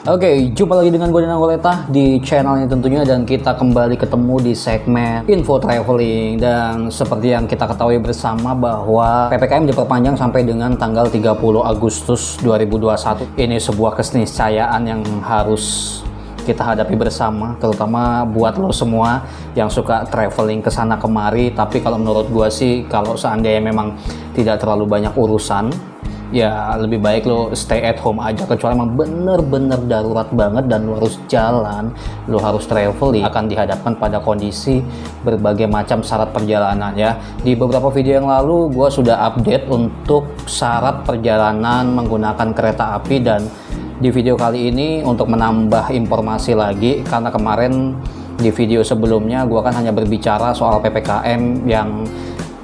Oke, jumpa lagi dengan gue Danang Goleta di channel ini tentunya, dan kita kembali ketemu di segmen info traveling. Dan seperti yang kita ketahui bersama bahwa PPKM diperpanjang sampai dengan tanggal 30 Agustus 2021. Ini sebuah keniscayaan yang harus kita hadapi bersama, terutama buat lo semua yang suka traveling ke sana kemari. Tapi kalau menurut gue sih, kalau seandainya memang tidak terlalu banyak urusan, ya lebih baik lo stay at home aja, kecuali emang bener-bener darurat banget dan lo harus jalan, lo harus traveling, akan dihadapkan pada kondisi berbagai macam syarat perjalanan ya. Di beberapa video yang lalu gue sudah update untuk syarat perjalanan menggunakan kereta api, dan di video kali ini untuk menambah informasi lagi, karena kemarin di video sebelumnya gue kan hanya berbicara soal PPKM yang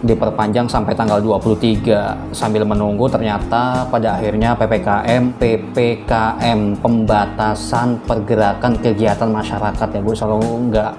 diperpanjang sampai tanggal 23. Sambil menunggu, ternyata pada akhirnya PPKM pembatasan pergerakan kegiatan masyarakat ya. Gue selalu nggak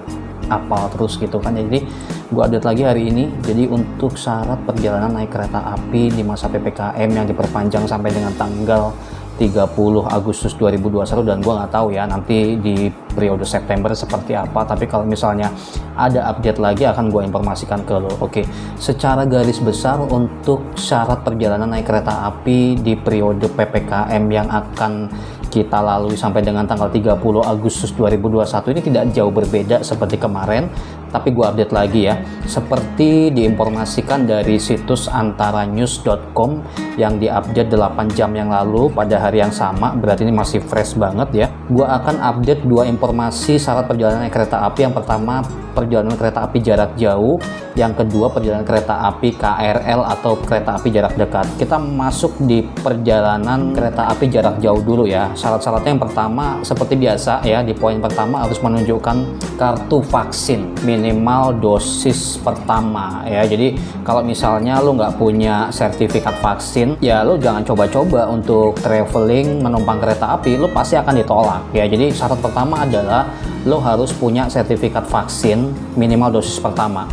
apal terus gitu kan, jadi gue update lagi hari ini. Jadi untuk syarat perjalanan naik kereta api di masa PPKM yang diperpanjang sampai dengan tanggal 30 Agustus 2021, dan gue nggak tahu ya nanti di periode September seperti apa, tapi kalau misalnya ada update lagi akan gue informasikan ke lo. Oke, secara garis besar untuk syarat perjalanan naik kereta api di periode PPKM yang akan kita lalui sampai dengan tanggal 30 Agustus 2021 ini tidak jauh berbeda seperti kemarin, tapi gue update lagi ya, seperti diinformasikan dari situs antaranews.com yang diupdate 8 jam yang lalu pada hari yang sama. Berarti ini masih fresh banget ya. Gue akan update dua informasi syarat perjalanan kereta api. Yang pertama, perjalanan kereta api jarak jauh. Yang kedua, perjalanan kereta api KRL atau kereta api jarak dekat. Kita masuk di perjalanan kereta api jarak jauh dulu ya. Syarat-syaratnya yang pertama seperti biasa ya, di poin pertama harus menunjukkan kartu vaksin minimal dosis pertama ya. Jadi kalau misalnya lo nggak punya sertifikat vaksin, ya lo jangan coba-coba untuk traveling menumpang kereta api, lo pasti akan ditolak ya. Jadi syarat pertama adalah lo harus punya sertifikat vaksin minimal dosis pertama.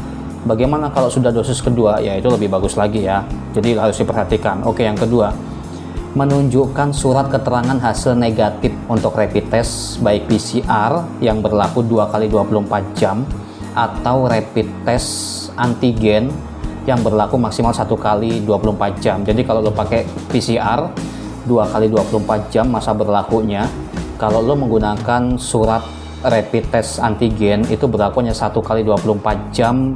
Bagaimana kalau sudah dosis kedua? Ya itu lebih bagus lagi ya, jadi harus diperhatikan. Oke, yang kedua, menunjukkan surat keterangan hasil negatif untuk rapid test, baik PCR yang berlaku 2x24 jam atau rapid test antigen yang berlaku maksimal 1x24 jam. Jadi kalau lo pakai PCR 2x24 jam masa berlakunya, kalau lo menggunakan surat rapid test antigen itu berlakunya 1x24 jam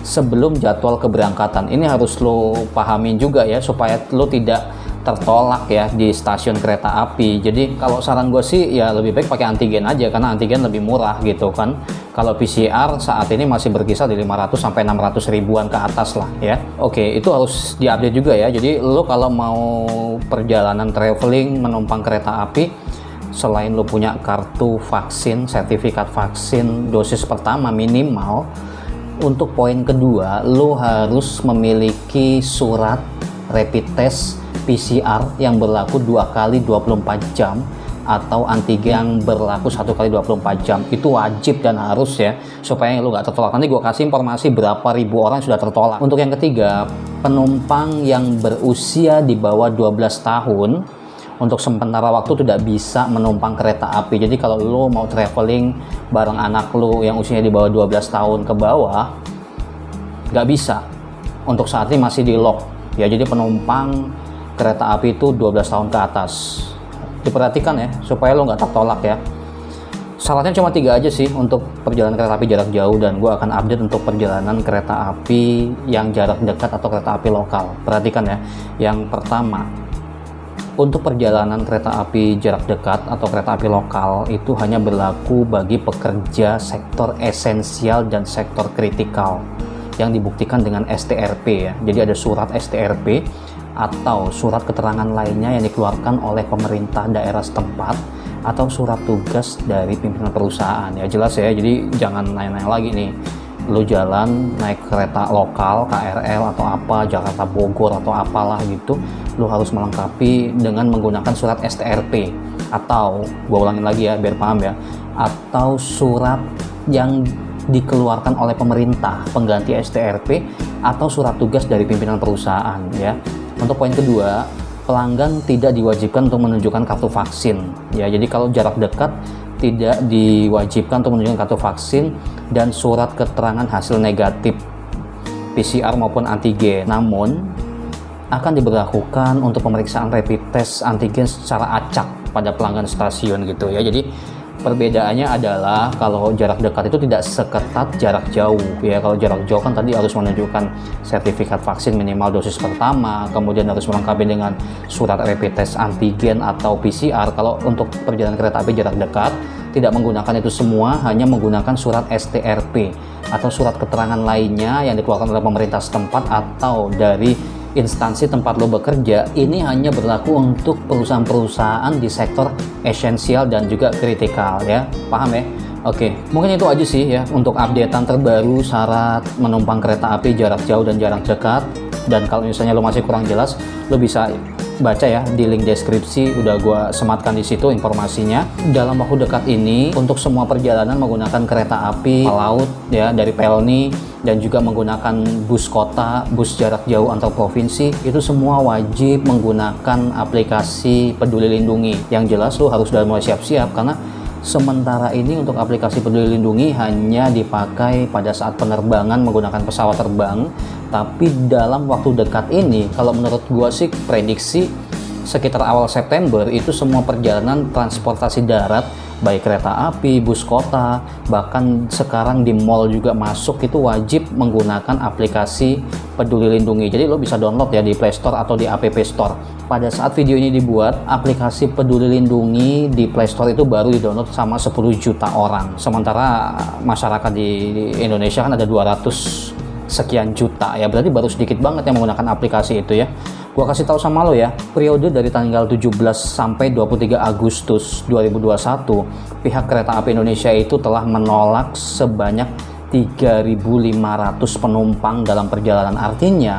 sebelum jadwal keberangkatan. Ini harus lo pahamin juga ya, supaya lo tidak tertolak ya di stasiun kereta api. Jadi kalau saran gue sih ya lebih baik pakai antigen aja, karena antigen lebih murah gitu kan. Kalau PCR saat ini masih berkisar di 500 sampai 600 ribuan ke atas lah ya. Oke, itu harus diupdate juga ya. Jadi lo kalau mau perjalanan traveling menumpang kereta api, selain lo punya kartu vaksin, sertifikat vaksin dosis pertama minimal, untuk poin kedua lo harus memiliki surat rapid test PCR yang berlaku 2x24 jam atau antigen yang berlaku 1x24 jam. Itu wajib dan harus ya, supaya lo nggak tertolak. Nanti gue kasih informasi berapa ribu orang sudah tertolak. Untuk yang ketiga, penumpang yang berusia di bawah 12 tahun untuk sementara waktu tidak bisa menumpang kereta api. Jadi kalau lo mau traveling bareng anak lo yang usianya di bawah 12 tahun ke bawah, nggak bisa. Untuk saat ini masih di lock ya. Jadi penumpang kereta api itu 12 tahun ke atas. Diperhatikan ya, supaya lo nggak tertolak ya. Syaratnya cuma 3 aja sih untuk perjalanan kereta api jarak jauh, dan gue akan update untuk perjalanan kereta api yang jarak dekat atau kereta api lokal. Perhatikan ya. Yang pertama, untuk perjalanan kereta api jarak dekat atau kereta api lokal itu hanya berlaku bagi pekerja sektor esensial dan sektor kritikal yang dibuktikan dengan STRP ya. Jadi ada surat STRP atau surat keterangan lainnya yang dikeluarkan oleh pemerintah daerah setempat atau surat tugas dari pimpinan perusahaan ya. Jelas ya, jadi jangan nanya-nanya lagi nih, lo jalan naik kereta lokal, KRL atau apa, Jakarta Bogor atau apalah gitu, lo harus melengkapi dengan menggunakan surat STRP atau, gue ulangin lagi ya biar paham ya, atau surat yang dikeluarkan oleh pemerintah pengganti STRP atau surat tugas dari pimpinan perusahaan ya. Untuk poin kedua, pelanggan tidak diwajibkan untuk menunjukkan kartu vaksin. Ya, jadi kalau jarak dekat tidak diwajibkan untuk menunjukkan kartu vaksin dan surat keterangan hasil negatif PCR maupun antigen. Namun akan diberlakukan untuk pemeriksaan rapid test antigen secara acak pada pelanggan stasiun gitu ya. Jadi perbedaannya adalah kalau jarak dekat itu tidak seketat jarak jauh ya. Kalau jarak jauh kan tadi harus menunjukkan sertifikat vaksin minimal dosis pertama, kemudian harus melengkapi dengan surat rapid test antigen atau PCR. Kalau untuk perjalanan kereta api jarak dekat tidak menggunakan itu semua, hanya menggunakan surat STRP atau surat keterangan lainnya yang dikeluarkan oleh pemerintah setempat atau dari instansi tempat lo bekerja. Ini hanya berlaku untuk perusahaan-perusahaan di sektor esensial dan juga kritikal ya, paham ya? Oke, mungkin itu aja sih ya untuk updatean terbaru syarat menumpang kereta api jarak jauh dan jarak dekat. Dan kalau misalnya lo masih kurang jelas, lo bisa baca ya di link deskripsi, udah gue sematkan di situ informasinya. Dalam waktu dekat ini untuk semua perjalanan menggunakan kereta api laut ya dari Pelni dan juga menggunakan bus kota, bus jarak jauh antar provinsi, itu semua wajib menggunakan aplikasi Peduli Lindungi. Yang jelas lo harus udah mulai siap-siap karena sementara ini untuk aplikasi Peduli Lindungi hanya dipakai pada saat penerbangan menggunakan pesawat terbang. Tapi dalam waktu dekat ini, kalau menurut gua sih prediksi sekitar awal September itu semua perjalanan transportasi darat, baik kereta api, bus kota, bahkan sekarang di mall juga masuk itu wajib menggunakan aplikasi Peduli Lindungi. Jadi lo bisa download ya di Play Store atau di App Store. Pada saat video ini dibuat, aplikasi Peduli Lindungi di Play Store itu baru di-download sama 10 juta orang. Sementara masyarakat di Indonesia kan ada 200 sekian juta ya, berarti baru sedikit banget yang menggunakan aplikasi itu ya. Gua kasih tahu sama lo ya, periode dari tanggal 17 sampai 23 Agustus 2021, pihak Kereta Api Indonesia itu telah menolak sebanyak 3.500 penumpang dalam perjalanan. Artinya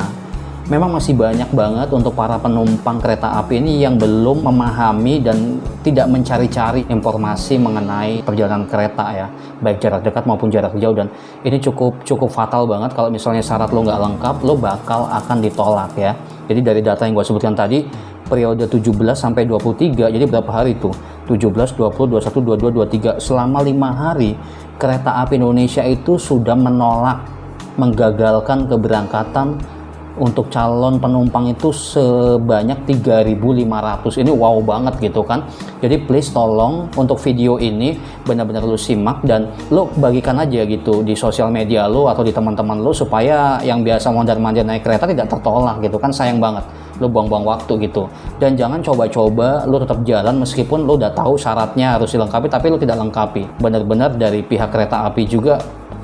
memang masih banyak banget untuk para penumpang kereta api ini yang belum memahami dan tidak mencari-cari informasi mengenai perjalanan kereta ya, baik jarak dekat maupun jarak jauh. Dan ini cukup fatal banget kalau misalnya syarat lo nggak lengkap, lo bakal akan ditolak ya. Jadi dari data yang gue sebutkan tadi, periode 17 sampai 23, jadi berapa hari tuh? 17, 20, 21, 22, 23, selama 5 hari Kereta Api Indonesia itu sudah menolak, menggagalkan keberangkatan untuk calon penumpang itu sebanyak 3.500. Ini wow banget gitu kan. Jadi please tolong untuk video ini benar-benar lu simak dan lu bagikan aja gitu di sosial media lu atau di teman-teman lu supaya yang biasa mondar-mandir naik kereta tidak tertolak gitu kan. Sayang banget lu buang-buang waktu gitu. Dan jangan coba-coba lu tetap jalan meskipun lu udah tahu syaratnya harus dilengkapi tapi lu tidak lengkapi. Benar-benar dari pihak kereta api juga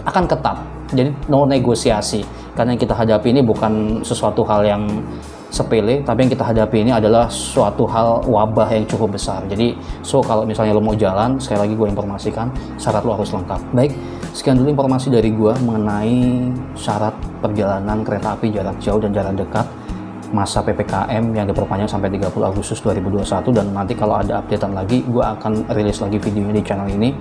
akan ketat. Jadi no negosiasi. Karena yang kita hadapi ini bukan sesuatu hal yang sepele, tapi yang kita hadapi ini adalah suatu hal wabah yang cukup besar. Jadi kalau misalnya lo mau jalan, sekali lagi gue informasikan syarat lo harus lengkap. Baik, sekian dulu informasi dari gue mengenai syarat perjalanan kereta api jarak jauh dan jarak dekat masa PPKM yang diperpanjang sampai 30 Agustus 2021. Dan nanti kalau ada updatean lagi, gue akan rilis lagi videonya di channel ini.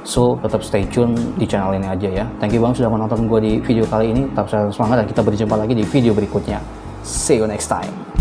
So, tetap stay tune di channel ini aja ya. Thank you banget sudah menonton gue di video kali ini. Tetap semangat dan kita berjumpa lagi di video berikutnya. See you next time.